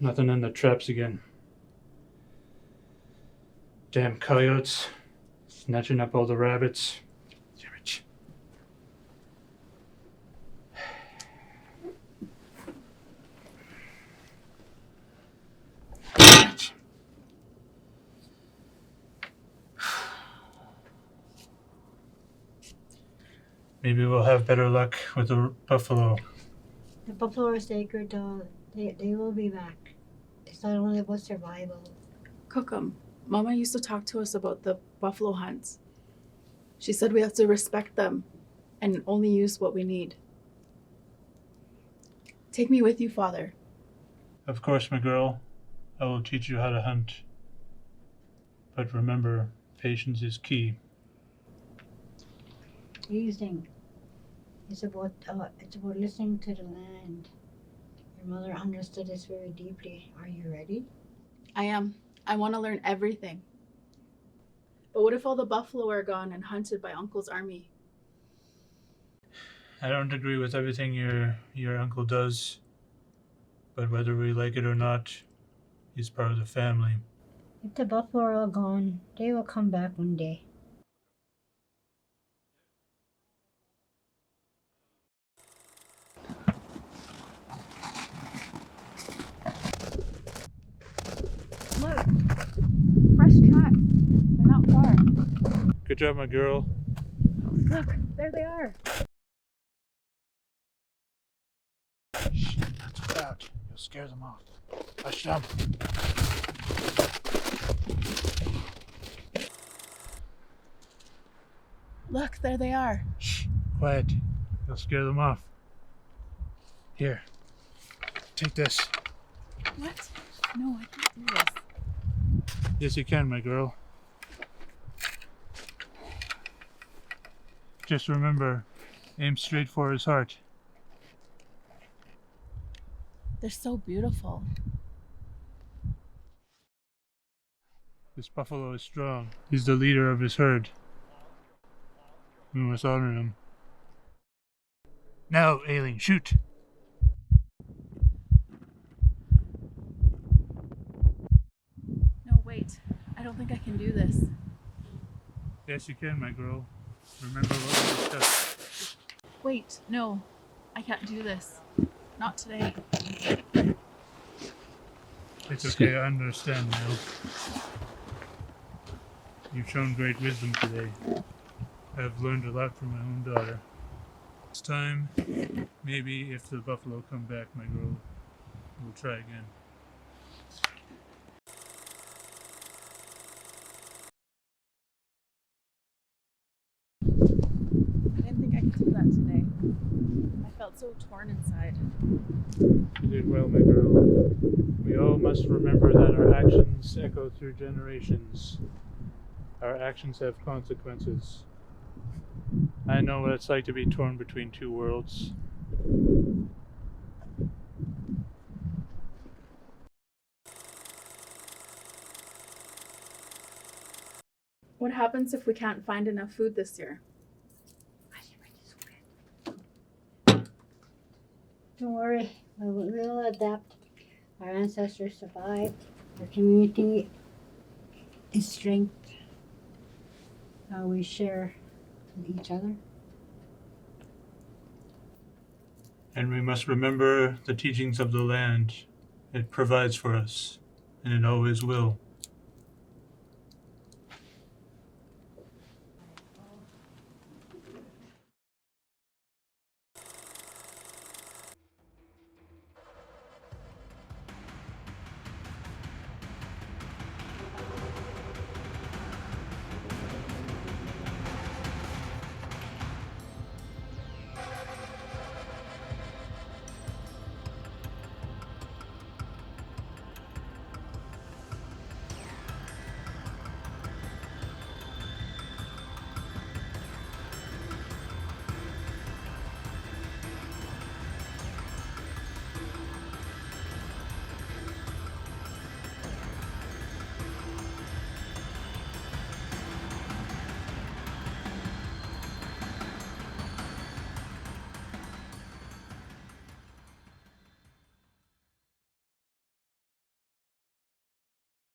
Nothing in the traps again. Damn coyotes. Snatching up all the rabbits. Damn it. Maybe we'll have better luck with the buffalo. The buffalo are sacred, though. They will be back. It's not only about survival. Cook 'em. Mama used to talk to us about the buffalo hunts. She said we have to respect them and only use what we need. Take me with you, Father. Of course, my girl. I will teach you how to hunt. But remember, patience is key. Reasoning. It's about listening to the land. Your mother understood this very deeply. Are you ready? I am. I want to learn everything. But what if all the buffalo are gone and hunted by Uncle's army? I don't agree with everything your uncle does, but whether we like it or not, he's part of the family. If the buffalo are all gone, they will come back one day. Look, fresh tracks. They're not far. Good job, my girl. Look, there they are. Shh, not too loud. You'll scare them off. Hush them. Look, there they are. Shh, quiet. You'll scare them off. Here, take this. What? No, I can't do this. Yes, you can, my girl. Just remember, aim straight for his heart. They're so beautiful. This buffalo is strong. He's the leader of his herd. We must honor him. Now, Aileen, shoot! No, wait. I don't think I can do this. Yes, you can, my girl. Remember what we discussed. Wait, no. I can't do this. Not today. It's okay, I understand now. You've shown great wisdom today. I've learned a lot from my own daughter. This time, maybe if the buffalo come back, my girl, we'll try again. I didn't think I could do that today. I felt so torn inside. You did well, my girl. We all must remember that our actions echo through generations. Our actions have consequences. I know what it's like to be torn between two worlds. What happens if we can't find enough food this year? Don't worry, we'll adapt. Our ancestors survived. Our community is strength. How we share with each other. And we must remember the teachings of the land. It provides for us, and it always will.